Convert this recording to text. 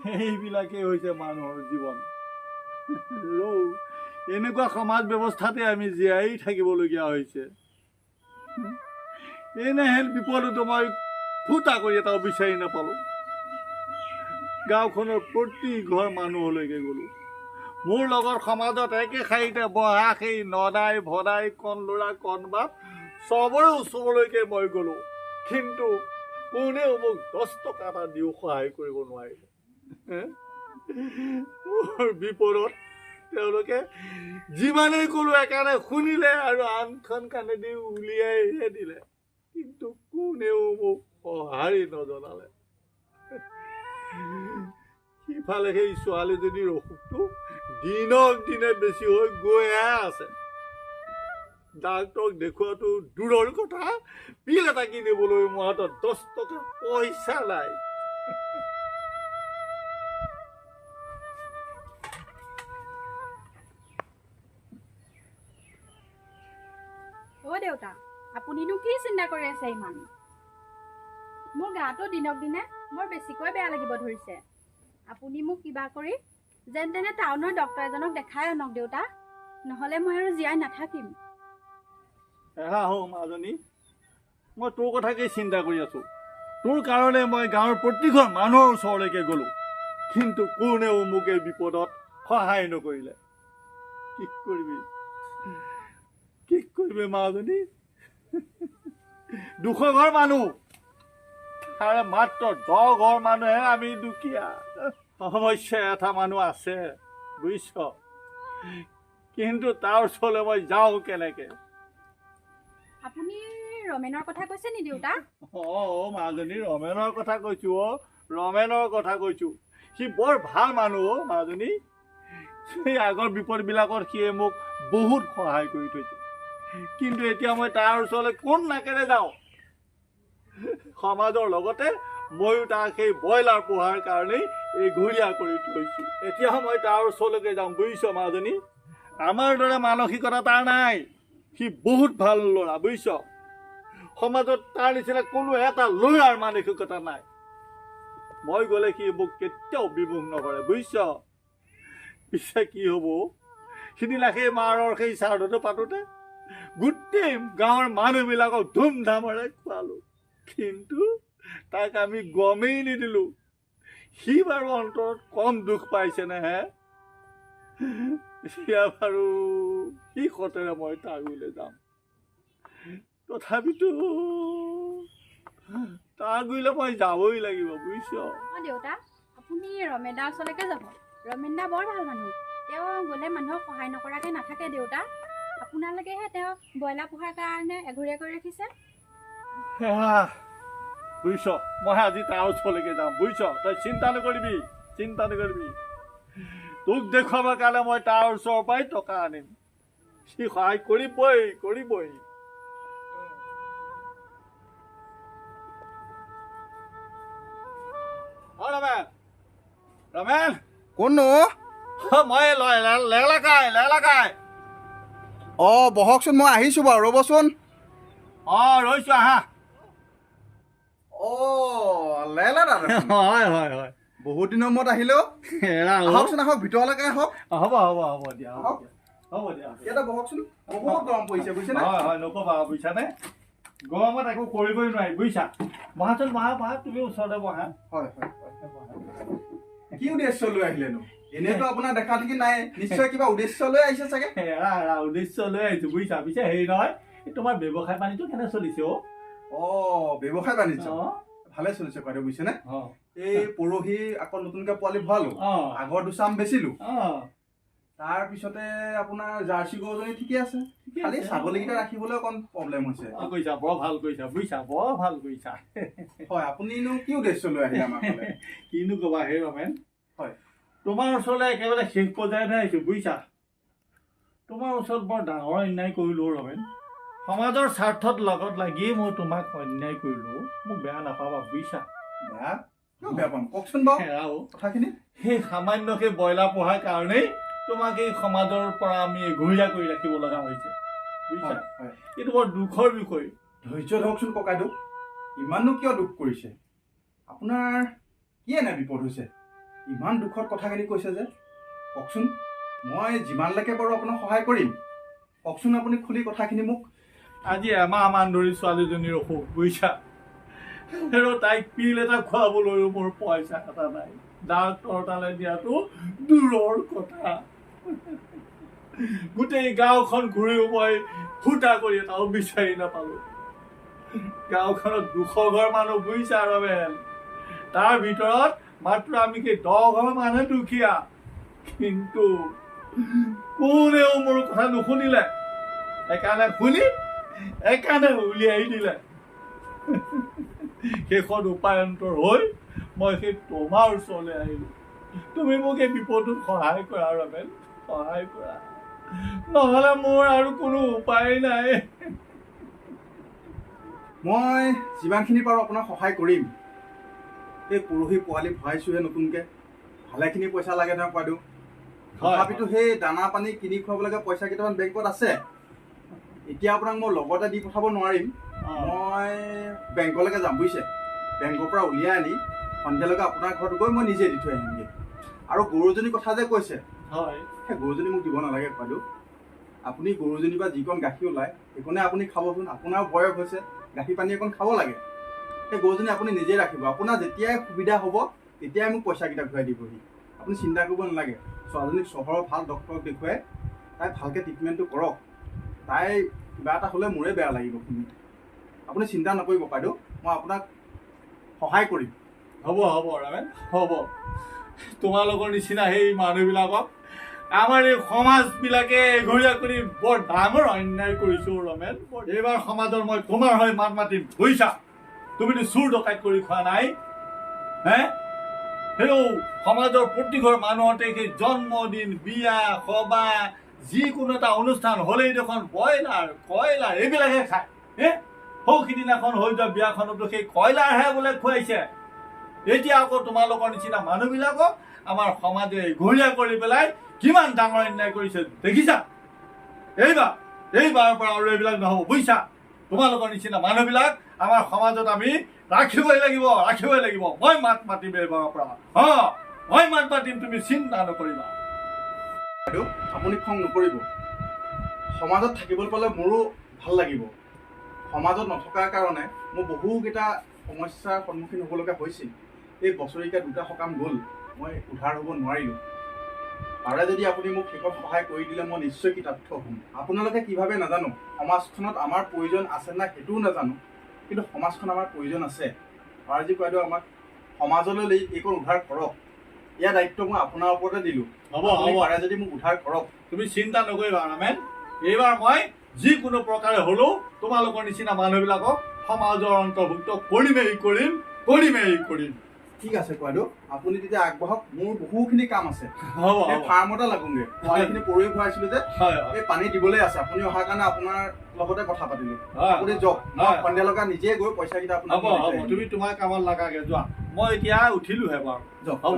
এইবিলাকেই হৈছে মানুহৰ জীৱন। এনেকুৱা সমাজ ব্যৱস্থাতে আমি জীয়াই থাকিবলগীয়া হৈছে। এনেহেন বিপদতো মই ফুটা কৰি এটাও বিচাৰি নাপালোঁ। গাঁওখনৰ প্ৰতি ঘৰ মানুহলৈকে গ'লোঁ। মোৰ লগত সমাজত একে শাৰীতে বহা সেই নদাই ভদাই কণ ল'ৰা কণ বাপ চবৰে ওচৰলৈকে মই গ'লোঁ, কিন্তু কোনেও মোক 10 টকা এটা দিও সহায় কৰিব নোৱাৰিলে। মোৰ বিপদত তেওঁলোকে যিমানেই ক'লোঁ একাৰণে শুনিলে আৰু আনখন কাণেদি উলিয়াইহে দিলে, কিন্তু কোনেও মোক সঁহাৰি নজনালে। সিফালে সেই ছোৱালীজনীৰ অসুখটো দিনক দিনে বেছি হৈ গৈহে আছে। ডাক্তৰক দেখুৱাটো দূৰৰ কথা, পিল এটা কিনিবলৈ মোৰ হাতত 10 টকা পইচা নাই। অ' দেউতা, আপুনিনো কি চিন্তা কৰি আছে ইমান? মোৰ গাটো দিনক দিনে বৰ বেছিকৈ বেয়া লাগিব ধৰিছে। আপুনি মোক কিবা কৰি যেন তেনে টাউনৰ ডক্তৰ এজনক দেখাই আনক দেউতা, নহ'লে মই আৰু জীয়াই নাথাকিম। মাজনী, মই তোৰ কথাকেই চিন্তা কৰি আছোঁ। তোৰ কাৰণে মই গাঁৱৰ প্ৰতিঘৰ মানুহৰ ওচৰলৈকে গ'লোঁ, কিন্তু কোনেও মোক এই বিপদত সহায় নকৰিলে। কি কৰিবি মাজনী? 200 ঘৰ মানুহ, তাৰে মাত্ৰ 10 ঘৰ মানুহে আমি দুখীয়া। অৱশ্যে এটা মানুহ আছে বুজিছ, কিন্তু তাৰ ওচৰলৈ মই যাওঁ কেনেকে? আপুনি ৰমেনৰ কথা কৈছে নি দেউতা? মাজনী, ৰমেনৰ কথা কৈছোঁ। ৰমেনৰ কথা কৈছোঁ। সি বৰ ভাল মানুহ মাজনী। সেই আগৰ বিপদবিলাকত সিয়ে মোক বহুত সহায় কৰি থৈছে, কিন্তু এতিয়া মই তাৰ ওচৰলৈ কোন নাকেৰে যাওঁ? সমাজৰ লগতে ময়ো তাক সেই ব্ৰইলাৰ পোহাৰ কাৰণেই এঘৰীয়া কৰি থৈছোঁ। এতিয়া মই তাৰ ওচৰলৈকে যাম বুজিছ মাজনী। আমাৰ দৰে মানসিকতা তাৰ নাই। সি বহুত ভাল ল'ৰা বুজিছ। সমাজত তাৰ নিচিনা কোনো এটা ল'ৰাৰ মানসিকতা নাই। মই গ'লে সি মোক কেতিয়াও বিমুখ নকৰে বুজিছ। পিছে কি হ'ব, সিদিনা সেই মাৰৰ সেই শ্ৰাদ্ধটো পাতোঁতে গোটেই গাঁৱৰ মানুহবিলাকক ধুমধামেৰে খোৱালোঁ, কিন্তু তাক আমি গমেই নিদিলোঁ। সি বাৰু অন্তৰত কম দুখ পাইছেনে হে? এতিয়া বাৰু সি সতেৰে মই তাৰ গুৰিলৈ যাম, তথাপিতো তাৰ গুৰিলৈ মই যাবই লাগিব বুজিছ। দেউতা, আপুনি ৰমেন দাৰ ওচৰলৈকে যাব। ৰমেন দা বৰ ভাল মানুহ। তেওঁ গ'লে মানুহক সহায় নকৰাকৈ নাথাকে দেউতা। আপোনালোকেহে তেওঁ ব্ৰইলাৰ পোহাৰ কাৰণে এঘৰীয়া কৰি ৰাখিছে। বুজিছ, মই আজি তাৰ ওচৰলৈকে যাম বুজিছ। তই চিন্তা নকৰিবি। তোক দেখুৱাবৰ কাৰণে মই তাৰ ওচৰৰ পৰাই টকা আনিম। সি সহায় কৰিবই। ৰমেন, কোননো? মই লেলাকাই। বহকচোন, মই আহিছোঁ বাৰু, ৰ'বচোন। ৰৈছোঁ, আহা। লেলা দাদা? হয়। বহুত দিনৰ মূৰত আহিলেও। আহকচোন, আহক, ভিতৰলৈকে আহক। হ'ব দিয়া। ইয়াতে বহকচোন, বহুত গৰম পৰিছে বুজিছেনে? হয়, নক'বা বুজিছানে, গৰমত একো কৰিবই নোৱাৰি বুজিছা। বহাচোন, বহা, তুমি ওচৰতে বহা। হয়। কি উদ্দেশ্য লৈ আহিলেনো? এনেইতো আপোনাৰ দেখা দেখি নাই, নিশ্চয় কিবা উদ্দেশ্য লৈ আহিছে চাগে। উদ্দেশ্য লৈ আহিছোঁ বুজিছা। পিছে হেৰি নহয়, তোমাৰ ব্যৱসায় বাণিজ্য কেনে চলিছে? ব্যৱসায় বাণিজ্য ভালে চলিছে বাইদেউ বুজিছেনে। এই পৰহি আকৌ নতুনকে পোৱালি ভৰালো, আগৰ দুচাম বেচিলো। তাৰপিছতে আপোনাৰ জাৰ্চি গৰুজনী ঠিকে আছে, খালি ছাগলীকেইটা ৰাখিবলৈ অকণ প্ৰব্লেম হৈছে। বৰ ভাল কৰিছা বুজিছা, বৰ ভাল কৰিছা। হয়, আপুনিনো কি উদ্দেশ্য লৈ আহিলে আমাৰ ফালে? কিনো ক'বা হে ৰমেন, হয়, তোমাৰ ওচৰলৈ একেবাৰে শেষ পৰ্যায়তহে আহিছোঁ বুজিছা। তোমাৰ ওচৰত বৰ ডাঙৰ অন্যায় কৰিলোঁ ৰমেন। সমাজৰ স্বাৰ্থত লগত লাগিয়েই মই তোমাক অন্যায় কৰিলোঁ, মোক বেয়া নাপাবা বুজিছা। বেয়া পাম কওকচোন বাৰু কথাখিনি। সেই সামান্য সেই ব্ৰইলাৰ পোহাৰ কাৰণেই তোমাক এই সমাজৰ পৰা আমি এঘৰীয়া কৰি ৰাখিব লগা হৈছে বুজিছা। এইটো বৰ দুখৰ বিষয়। ধৈৰ্য ধৰকচোন ককাইদেউ, ইমাননো কিয় দুখ কৰিছে? আপোনাৰ কি এনে বিপদ হৈছে? ইমান দুখৰ কথাখিনি কৈছে যে কওকচোন মই যিমানলৈকে পাৰোঁ আপোনাক সহায় কৰিম কওকচোন আপুনি খুলি কথাখিনি মোক আজি এমাহমান ধৰি ছোৱালীজনীৰ অসুখ বুজিছা আৰু তাইক পিল এটা খুৱাবলৈও মোৰ পইচা এটা নাই ডাক্তৰ তালৈ দিয়াটো দূৰৰ কথা গোটেই গাঁওখন ঘূৰিও মই ফুটা কৰি এটাও বিচাৰি নাপালোঁ গাঁওখনত 200 ঘৰ মানুহ বুজিছা ৰমেন তাৰ ভিতৰত মাত্ৰ আমি কি 10 ঘৰ মানুহ দুখীয়া কিন্তু কোনেও মোৰ কথা নুশুনিলে সেইকাৰণে উলিয়াই দিলে শেষত উপায়ন্তৰ হৈ মই সেই তোমাৰ ওচৰলৈ আহিলোঁ তুমি মোক এই বিপদত সহায় কৰা ৰমেন সহায় কৰা নহ'লে মোৰ আৰু কোনো উপায় নাই মই যিমানখিনি পাৰোঁ আপোনাক সহায় কৰিম এই পৰহি পোৱালি ভৰাইছোঁহে নতুনকৈ ভালেখিনি পইচা লাগে নহয় বাইদেউ তথাপিতো সেই দানা পানী কিনি খুৱাবলৈকে পইচা কেইটামান বেংকত আছে এতিয়া আপোনাক মই লগতে দি পঠাব নোৱাৰিম মই বেংকলৈকে যাম বুজিছে বেংকৰ পৰা উলিয়াই আনি সন্ধিয়ালৈকে আপোনাৰ ঘৰত গৈ মই নিজে দি থৈ আহিমগৈ আৰু গৰুজনীৰ কথা যে কৈছে হয় সেই গৰুজনী মোক দিব নালাগে বাইদেউ আপুনি গৰুজনীৰ পৰা যিকণ গাখীৰ ওলায় সেইকণে আপুনি খাবচোন আপোনাৰ বয়স হৈছে গাখীৰ পানী অকণ খাব লাগে সেই গৰুজনী আপুনি নিজেই ৰাখিব আপোনাৰ যেতিয়াই সুবিধা হ'ব তেতিয়াই মোক পইচাকেইটা ঘূৰাই দিবহি আপুনি চিন্তা কৰিব নালাগে ছোৱালীজনীক চহৰৰ ভাল ডক্তৰক দেখুৱাই তাই ভালকৈ ট্ৰিটমেণ্টটো কৰক তাই কিবা এটা হ'লে মোৰে বেয়া লাগিব শুনি আপুনি চিন্তা নকৰিব বাইদেউ মই আপোনাক সহায় কৰিম হ'ব ৰমেন হ'ব তোমালোকৰ নিচিনা সেই মানুহবিলাকক আমাৰ এই সমাজবিলাকে এঘৰীয়া কৰি বৰ ডাঙৰ অন্যায় কৰিছোঁ ৰমেন এইবাৰ সমাজৰ মই তোমাৰ হৈ মাত মাতিম বুজিছা তুমিতো চুৰ ডকাইত কৰি খোৱা নাই হে সেই সমাজৰ প্ৰতিঘৰ মানুহতে সেই জন্মদিন বিয়া সবাহ যিকোনো এটা অনুষ্ঠান হ'লেই দেখোন ব্ৰইলাৰ কয়লাৰ এইবিলাকহে খায় হে সৌখিদিনাখন হৈ যোৱা বিয়াখনতো সেই কয়লাৰহে বোলে খুৱাইছে এতিয়া আকৌ তোমালোকৰ নিচিনা মানুহবিলাকক আমাৰ সমাজে ঘূৰীয়া কৰি পেলাই কিমান ডাঙৰ অন্যায় কৰিছে দেখিছা এইবাৰৰ পৰা আৰু এইবিলাক নহ'ব বুজিছা তোমালোকৰ নিচিনা মানুহবিলাক আমাৰ সমাজত আমি ৰাখিবই লাগিব মই মাত মাতিম এইবাৰৰ পৰা মই মাত মাতিম তুমি চিন্তা নকৰিবা বাইদেউ আপুনি খং নকৰিব সমাজত থাকিবলৈ পালে মোৰো ভাল লাগিব সমাজত নথকাৰ কাৰণে মোৰ বহুকেইটা সমস্যাৰ সন্মুখীন হ'বলগীয়া হৈছিল এই বছৰেকীয়া 2টা সকাম গ'ল মই উদ্ধাৰ হ'ব নোৱাৰিলোঁ পাৰে যদি আপুনি মোক শেষত সহায় কৰি দিলে মই নিশ্চয় কৃতাৰ্থ হ'ম আপোনালোকে কি ভাবে নাজানো সমাজখনত আমাৰ প্ৰয়োজন আছে নাই সেইটোও নাজানো কিন্তু সমাজখন আমাৰ প্ৰয়োজন আছে পাৰে যি বাইদেউ আমাক সমাজলৈ এইকণ উদ্ধাৰ কৰক ইয়াৰ দায়িত্ব মই আপোনাৰ ওপৰতে দিলোঁ হ'ব পাৰে যদি মোক উদ্ধাৰ কৰক তুমি চিন্তা নকৰিবা ৰমেন এইবাৰ মই যিকোনো প্ৰকাৰে হ'লেও তোমালোকৰ নিচিনা মানুহবিলাকক সমাজৰ অন্তৰ্ভুক্ত কৰিমেই ঠিক আছে বাইদেউ আপুনি তেতিয়া আগবঢ়ক মোৰ বহুখিনি কাম আছে হ'ব ফাৰ্মতে লাগোগে পোৱালিখিনি পৰহি ভৰাইছিলোঁ যে এই পানী দিবলৈ আছে আপুনি অহাৰ কাৰণে আপোনাৰ লগতে কথা পাতিলোঁ আপুনি যাওক মই সন্ধিয়ালৈকে নিজে গৈ পইচাকেইটা আপোনাক হ'ব তুমি তোমাৰ কামত লাগাগে যোৱা মই এতিয়া উঠিলোহে বাৰু যাওক হ'ব